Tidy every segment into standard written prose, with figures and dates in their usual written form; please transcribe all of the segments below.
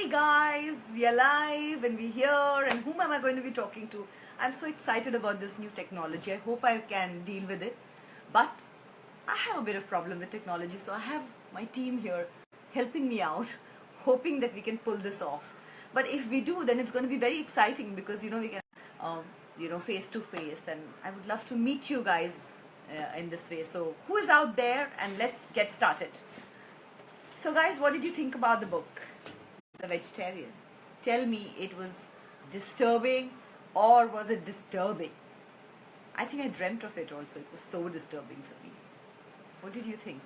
Hi guys, we are live and we're here, and whom am I going to be talking to? I'm so excited about this new technology. I hope I can deal with it. But I have a bit of problem with technology, so I have my team here helping me out, hoping that we can pull this off. But if we do, then it's going to be very exciting because we can face to face, and I would love to meet you guys in this way. So who is out there? And let's get started. So guys, what did you think about the book, The Vegetarian? Tell me, it was disturbing or was it disturbing? I think I dreamt of it also. It was so disturbing for me. What did you think?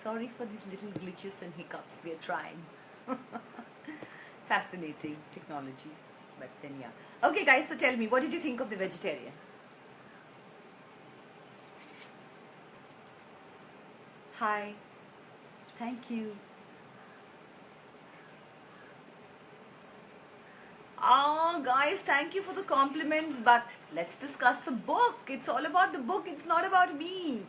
Sorry for these little glitches and hiccups. We are trying. Fascinating technology. But then yeah. Okay guys, so tell me, what did you think of The Vegetarian? Hi. Thank you. Oh, guys, thank you for the compliments, but let's discuss the book. It's all about the book, it's not about me.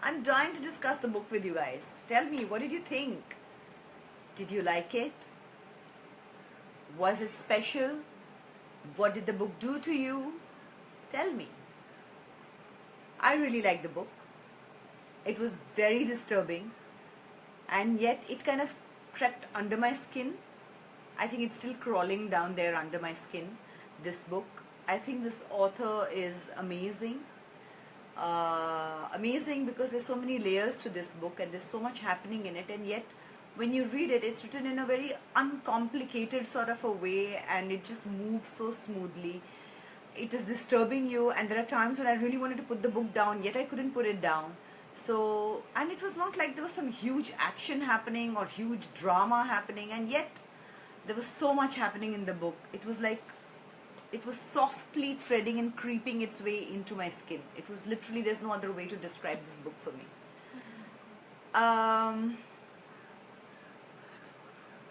I'm trying to discuss the book with you guys. Tell me, what did you think? Did you like it? Was it special? What did the book do to you? Tell me. I really liked the book. It was very disturbing, and yet it kind of crept under my skin. I think it's still crawling down there under my skin, this book. I think this author is amazing. Amazing because there's so many layers to this book and there's so much happening in it, and yet when you read it, it's written in a very uncomplicated sort of a way, and it just moves so smoothly. It is disturbing you, and there are times when I really wanted to put the book down, yet I couldn't put it down. So, and it was not like there was some huge action happening or huge drama happening, and yet there was so much happening in the book. It was like it was softly treading and creeping its way into my skin. It was literally, there's no other way to describe this book for me.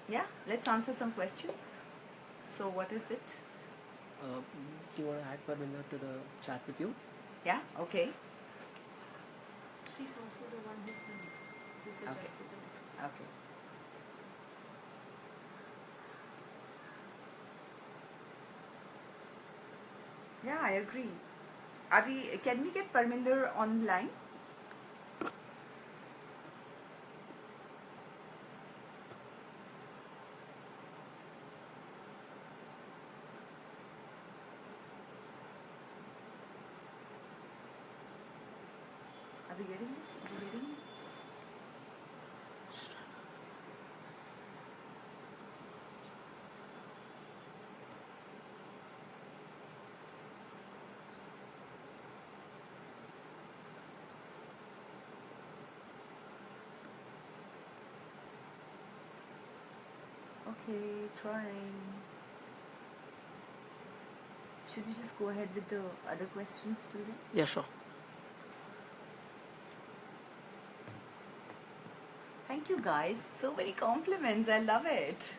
Yeah, let's answer some questions. So what is it? Do you want to add Parminder to the chat with you? Yeah, okay. She's also the one who suggested the next. Okay. Yeah, I agree. Can we get Parminder online? Are we getting it? Are we getting it? Okay, trying. Should we just go ahead with the other questions till then? Yeah, sure. Thank you guys. So many compliments. I love it.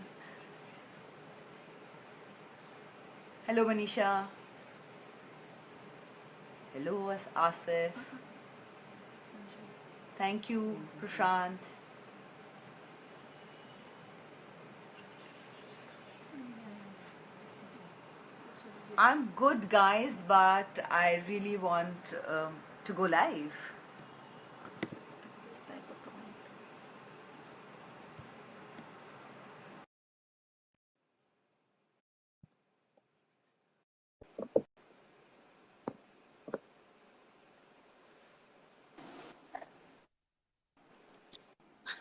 Hello Manisha. Hello Asif. Thank you Prashant. I'm good guys, but I really want to go live. This type of comment.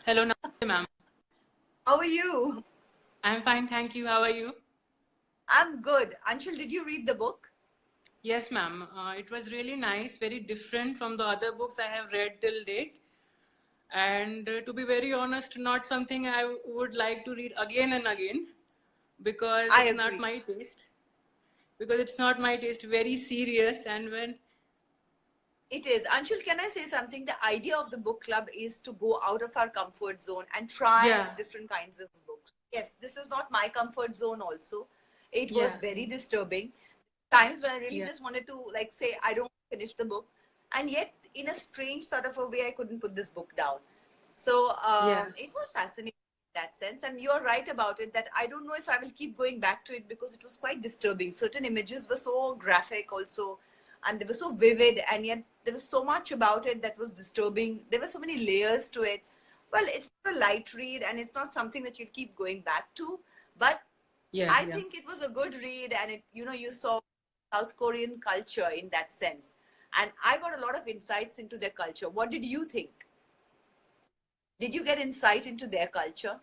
Hello, Namaste, ma'am. How are you? I'm fine, thank you. How are you? I'm good. Anshul, did you read the book? Yes, ma'am. It was really nice, very different from the other books I have read till date. And to be very honest, not something I would like to read again and again because I it's not agree. my taste. Because it's not my taste, very serious. And when, It is. Anshul, can I say something? The idea of the book club is to go out of our comfort zone and try yeah, different kinds of books. Yes, this is not my comfort zone also. It was yeah, very disturbing. Times when I really yeah, just wanted to like say I don't finish the book, and yet in a strange sort of a way I couldn't put this book down. So yeah, it was fascinating. that sense. And you're right about it that I don't know if I will keep going back to it because it was quite disturbing. Certain images were so graphic also, and they were so vivid, and yet there was so much about it that was disturbing. There were so many layers to it. Well, it's not a light read, and it's not something that you'll keep going back to, but Yeah, I yeah. think it was a good read, and it, you saw South Korean culture in that sense. And I got a lot of insights into their culture. What did you think? Did you get insight into their culture?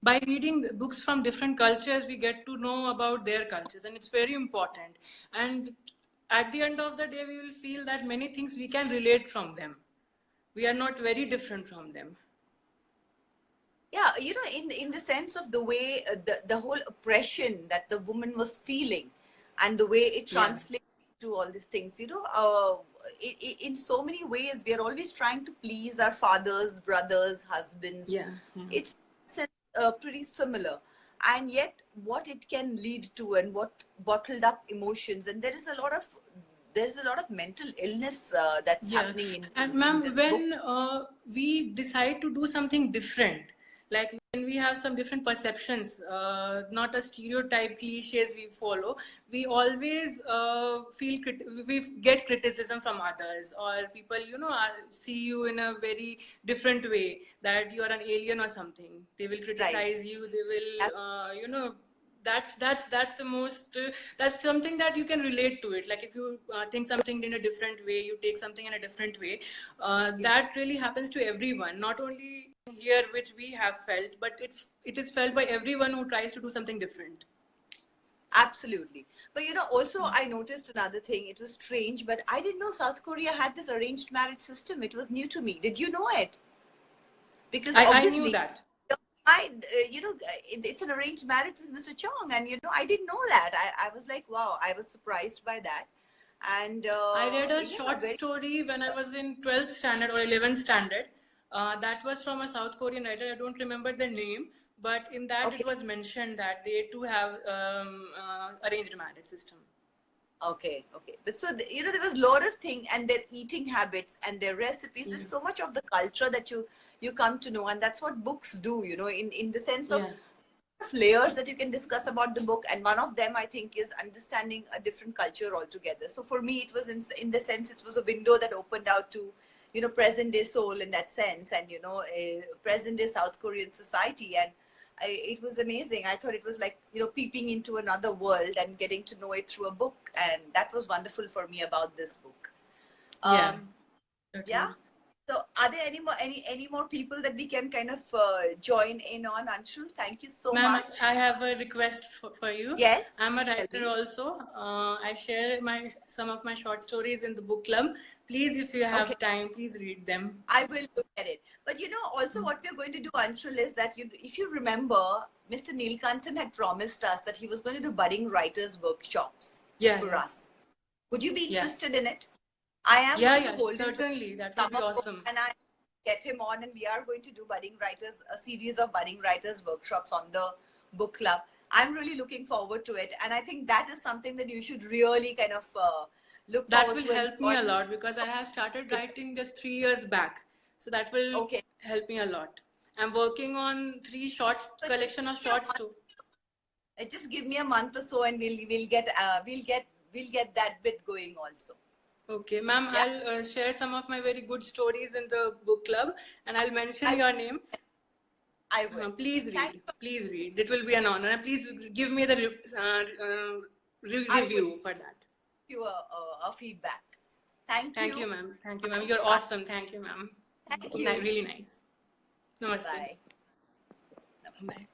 By reading the books from different cultures, we get to know about their cultures, and it's very important. And at the end of the day, we will feel that many things we can relate from them. We are not very different from them. Yeah, in the sense of the way the whole oppression that the woman was feeling, and the way it Yeah, translates to all these things. In so many ways, we are always trying to please our fathers, brothers, husbands. yeah, yeah. It's pretty similar, and yet what it can lead to, and what bottled up emotions, and there's a lot of mental illness that's Yeah, happening in and in ma'am, this book. when we decide to do something different, like when we have some different perceptions, not a stereotype cliches we follow, we always we get criticism from others, or people, see you in a very different way, that you are an alien or something. They will Right. criticize you. They will, that's the most that's something that you can relate to it. Like if you think something in a different way, you take something in a different way, Yeah. that really happens to everyone, not only here which we have felt, but it is felt by everyone who tries to do something different. Absolutely. But also I noticed another thing. It was strange, but I didn't know South Korea had this arranged marriage system. It was new to me. Did you know it? Because I knew obviously, that. it's an arranged marriage with Mr. Chong, and I didn't know that. I was like, wow, I was surprised by that, and I read a yeah, short very story when I was in 12th standard or 11th standard. That was from a South Korean writer. I don't remember the name, but in that it okay. was mentioned that they too have arranged marriage system. Okay. But so there was a lot of thing, and their eating habits and their recipes. Yeah, There's so much of the culture that you come to know, and that's what books do. In the sense yeah, of layers that you can discuss about the book, and one of them I think is understanding a different culture altogether. So for me, it was in the sense it was a window that opened out to present day Seoul in that sense, and present day South Korean society. And it was amazing. I thought it was like peeping into another world and getting to know it through a book, and that was wonderful for me about this book. yeah, um yeah. totally. So are there any more people that we can kind of join in on, Anshul? Thank you so Ma'am, much. I have a request for you. Yes, I'm a tell writer me. also. I share some of my short stories in the book club. Please, if you Okay, have time, please read them. I will look at it. But also what we're going to do, Anshul, is that if you remember, Mr. Neelkantan had promised us that he was going to do budding writers workshops Yeah, for yeah, us. Would you be yeah, interested in it? I am yeah, going to yeah. hold him to Certainly, that will be summer book, awesome. and I get him on, and we are going to do a series of budding writers workshops on the book club. I'm really looking forward to it, and I think that is something that you should really kind of look That forward will to and help me join. a lot because I have started writing just 3 years back. So that will Okay, help me a lot. I'm working on three short so just collection give of me a short month. stories. Just give me a month or so, and we'll get that bit going also. Okay, ma'am, Yeah, I'll share some of my very good stories in the book club, and I'll mention I your name. I will. Please Thank read. you. Please read. It will be an honor. And please give me the I will review for that. give you a feedback. Thank Thank you, you. ma'am. Thank you, ma'am. You're Bye. awesome. Thank you, ma'am. Thank you. Really nice. Namaste. Bye. Bye.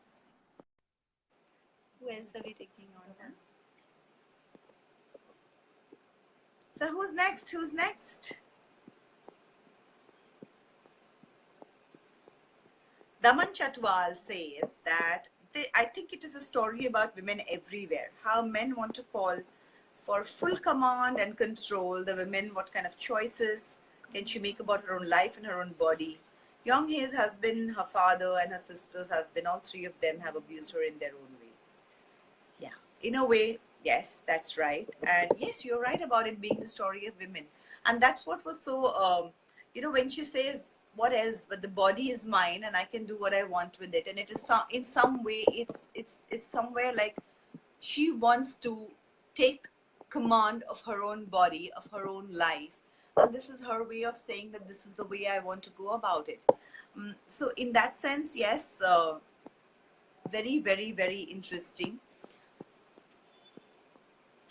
Who else are we taking on? Huh? So who's next? Who's next? Daman Chatwal says that I think it is a story about women everywhere. How men want to call for full command and control the women. What kind of choices can she make about her own life and her own body? Young Hae's husband, her father, and her sister's husband, all three of them have abused her in their own way. Yeah, in a way, yes, that's right. And yes, you're right about it being the story of women. And that's what was so, when she says what else? But the body is mine, and I can do what I want with it. And it is in some way, it's somewhere like she wants to take command of her own body, of her own life, and this is her way of saying that this is the way I want to go about it. So in that sense, yes, very, very, very interesting.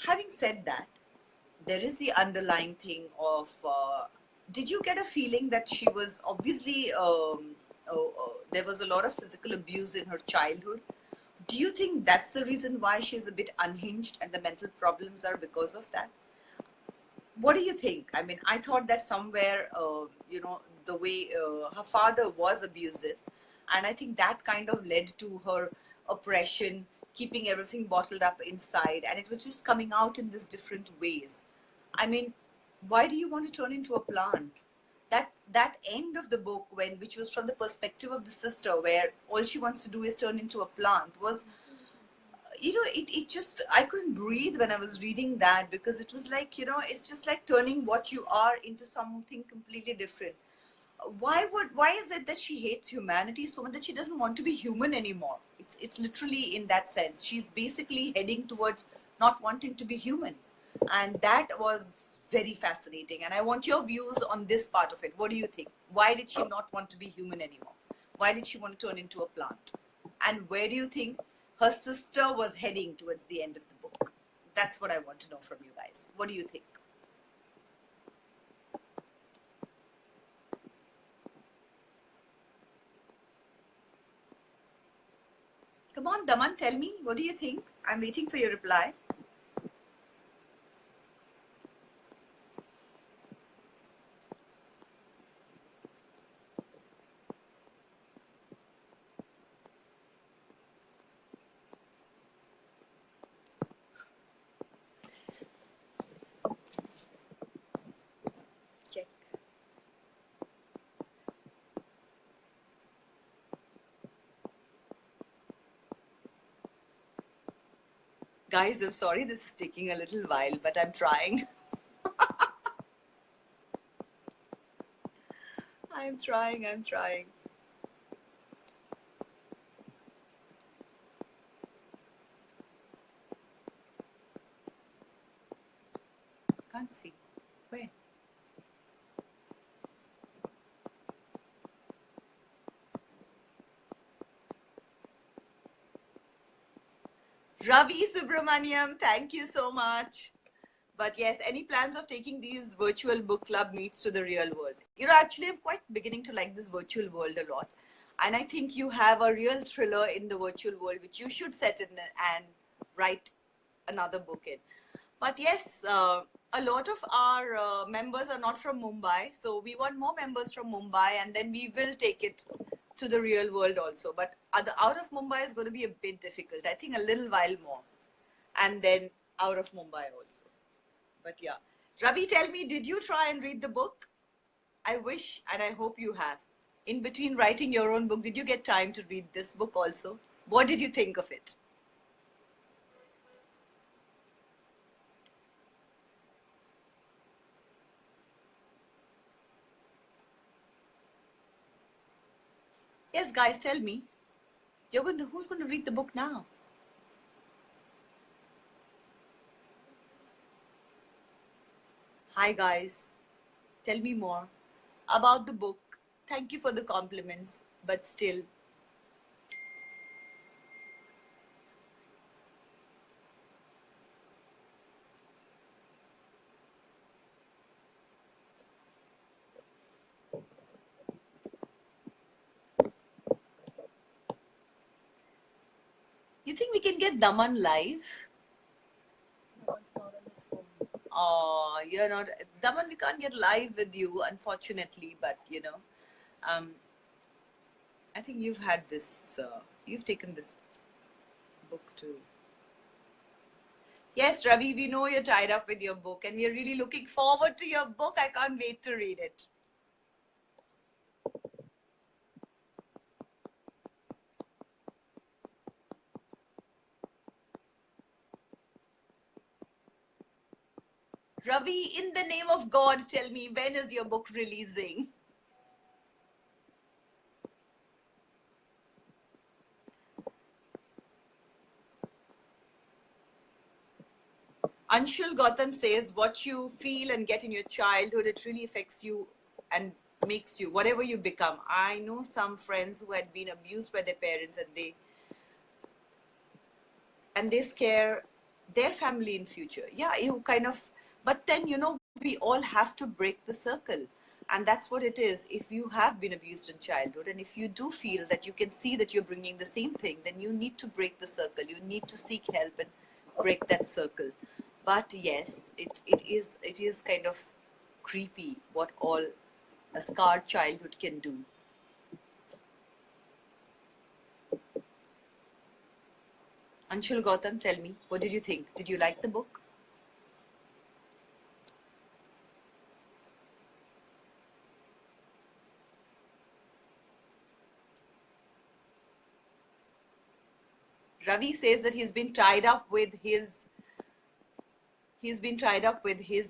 Having said that, there is the underlying thing of did you get a feeling that she was obviously there was a lot of physical abuse in her childhood? Do you think that's the reason why she's a bit unhinged and the mental problems are because of that? What do you think? I mean, I thought that somewhere the way her father was abusive, and I think that kind of led to her oppression, keeping everything bottled up inside, and it was just coming out in these different ways. I mean, why do you want to turn into a plant? That end of the book, which was from the perspective of the sister, where all she wants to do is turn into a plant, was, it just, I couldn't breathe when I was reading that, because it was like, it's just like turning what you are into something completely different. Why is it that she hates humanity so much that she doesn't want to be human anymore? It's literally in that sense. She's basically heading towards not wanting to be human. And that was very fascinating. And I want your views on this part of it. What do you think? Why did she not want to be human anymore? Why did she want to turn into a plant? And where do you think her sister was heading towards the end of the book? That's what I want to know from you guys. What do you think? Come on, Daman, tell me. What do you think? I'm waiting for your reply. Check. Guys, I'm sorry this is taking a little while, but I'm trying. I'm trying. Can't see. Where? Ravi Subramaniam, thank you so much. But yes, any plans of taking these virtual book club meets to the real world? Actually, I'm quite beginning to like this virtual world a lot. And I think you have a real thriller in the virtual world, which you should set in and write another book in. But yes, a lot of our members are not from Mumbai. So we want more members from Mumbai, and then we will take it to the real world also. But out of Mumbai is going to be a bit difficult. I think a little while more. And then out of Mumbai also. But yeah. Ravi, tell me, did you try and read the book? I wish and I hope you have. In between writing your own book, did you get time to read this book also? What did you think of it? Yes, guys, tell me. Who's going to read the book now? Hi, guys. Tell me more about the book. Thank you for the compliments, but still. You think we can get Daman live? No, it's not on his phone. Oh, you're not. Daman, we can't get live with you, unfortunately, but I think you've had this, you've taken this book too. Yes, Ravi, we know you're tied up with your book and we're really looking forward to your book. I can't wait to read it. Ravi, in the name of God, tell me, when is your book releasing? Anshul Gautam says, what you feel and get in your childhood, it really affects you and makes you whatever you become. I know some friends who had been abused by their parents, and they scare their family in future. Yeah, you kind of, but then, we all have to break the circle. And that's what it is. If you have been abused in childhood, and if you do feel that you can see that you're bringing the same thing, then you need to break the circle. You need to seek help and break that circle. But yes, it is kind of creepy what all a scarred childhood can do. Anshul Gautam, tell me, what did you think? Did you like the book? Ravi says that he's been tied up with his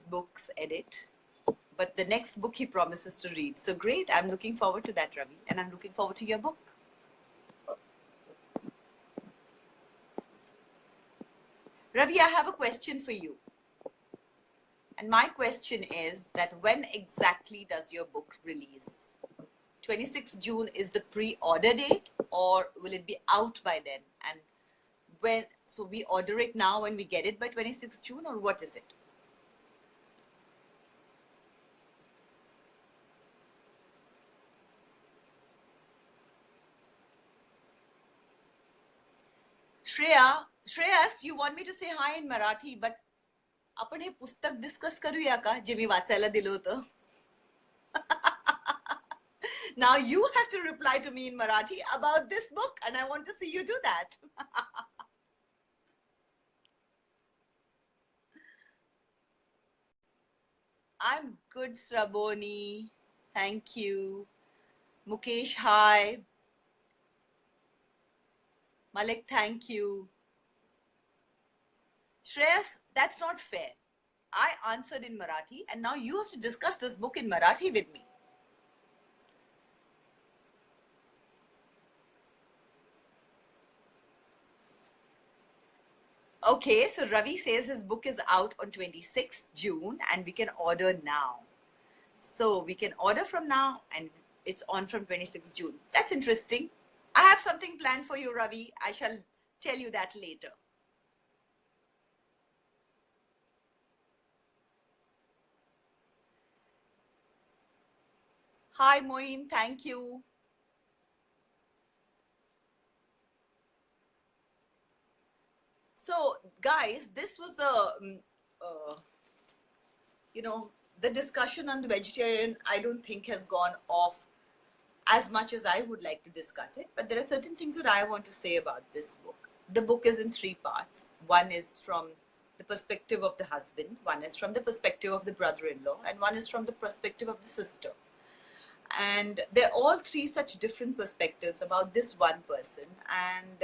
books edit, but the next book he promises to read. So great, I'm looking forward to that, Ravi, and I'm looking forward to your book. Ravi, I have a question for you. And my question is that when exactly does your book release? 26th June is the pre-order date, or will it be out by then? And when, so we order it now and we get it by 26th June, or what is it? Shreyas, you want me to say hi in Marathi, but आपण हे पुस्तक discuss करूया का जे मी वाचायला दिलं होतं? Now you have to reply to me in Marathi about this book, and I want to see you do that. I'm good, Sraboni. Thank you. Mukesh, hi. Malik, thank you. Shreyas, that's not fair. I answered in Marathi, and now you have to discuss this book in Marathi with me. Okay, so Ravi says his book is out on 26th June and we can order now. So we can order from now and it's on from 26th June. That's interesting. I have something planned for you, Ravi. I shall tell you that later. Hi, Moin. Thank you. So, guys, this was the, the discussion on the vegetarian, I don't think has gone off as much as I would like to discuss it. But there are certain things that I want to say about this book. The book is in 3 parts. One is from the perspective of the husband, one is from the perspective of the brother-in-law, and one is from the perspective of the sister. And they're all 3 such different perspectives about this one person. And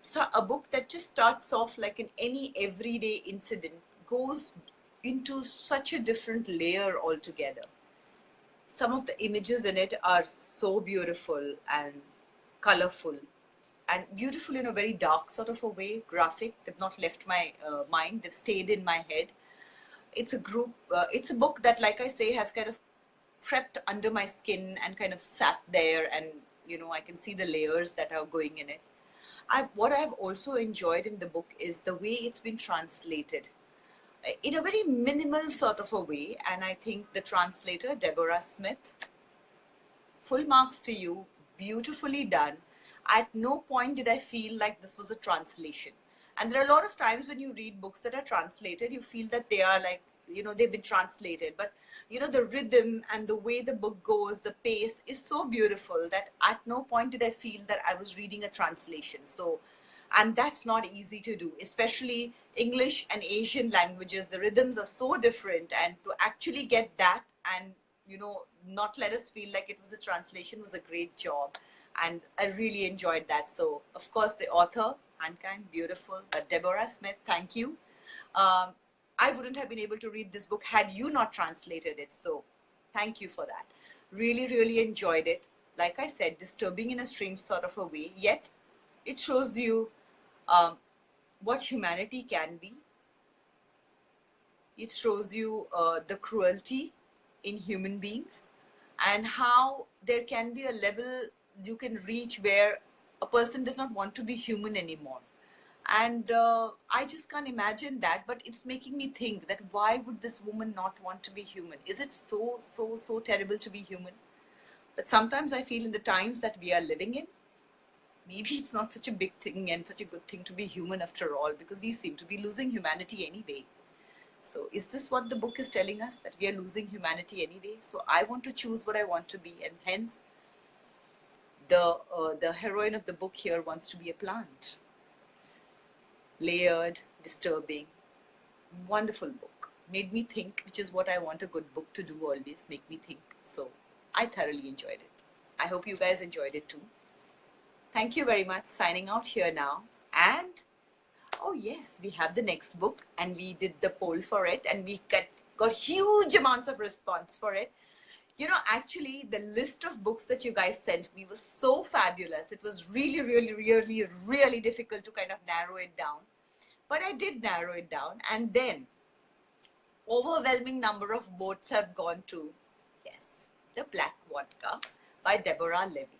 so a book that just starts off like in any everyday incident goes into such a different layer altogether. Some of the images in it are so beautiful and colorful, and beautiful in a very dark sort of a way, graphic. They've not left my mind, they've stayed in my head. It's a it's a book that, like I say, has kind of crept under my skin and kind of sat there, and I can see the layers that are going in it. What I've also enjoyed in the book is the way it's been translated in a very minimal sort of a way. And I think the translator, Deborah Smith, full marks to you, beautifully done. At no point did I feel like this was a translation. And there are a lot of times when you read books that are translated, you feel that they are like, they've been translated. But, the rhythm and the way the book goes, the pace is so beautiful that at no point did I feel that I was reading a translation. So, and that's not easy to do, especially English and Asian languages. The rhythms are so different, and to actually get that and, not let us feel like it was a translation was a great job. And I really enjoyed that. So, of course, the author, Mankind, beautiful. Deborah Smith, thank you. I wouldn't have been able to read this book had you not translated it. So thank you for that. Really, really enjoyed it. Like I said, disturbing in a strange sort of a way, yet it shows you what humanity can be. It shows you the cruelty in human beings and how there can be a level you can reach where a person does not want to be human anymore. And I just can't imagine that, but it's making me think that why would this woman not want to be human? Is it so terrible to be human? But sometimes I feel in the times that we are living in, maybe it's not such a big thing and such a good thing to be human after all, because we seem to be losing humanity anyway. So is this what the book is telling us, that we are losing humanity anyway? So I want to choose what I want to be, and hence the heroine of the book here wants to be a plant. Layered, disturbing, wonderful book. Made me think, which is what I want a good book to do always, make me think. So I thoroughly enjoyed it. I hope you guys enjoyed it too. Thank you very much. Signing out here now. And oh yes, we have the next book, and we did the poll for it, and we got huge amounts of response for it. You know, actually, the list of books that you guys sent me was so fabulous. It was really difficult to kind of narrow it down. But I did narrow it down, and then overwhelming number of votes have gone to, yes, The Black Vodka by Deborah Levy.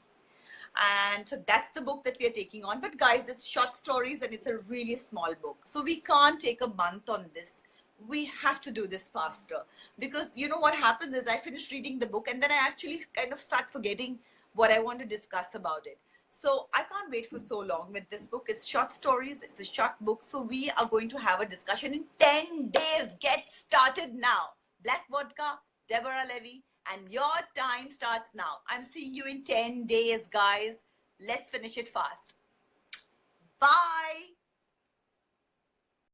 And so that's the book that we are taking on. But guys, it's short stories and it's a really small book. So we can't take a month on this. We have to do this faster, because you know what happens is I finish reading the book and then I actually kind of start forgetting what I want to discuss about it. So I can't wait for so long with this book. It's short stories. It's a short book. So we are going to have a discussion in 10 days. Get started now. Black Vodka, Deborah Levy, and your time starts now. I'm seeing you in 10 days, guys. Let's finish it fast. Bye.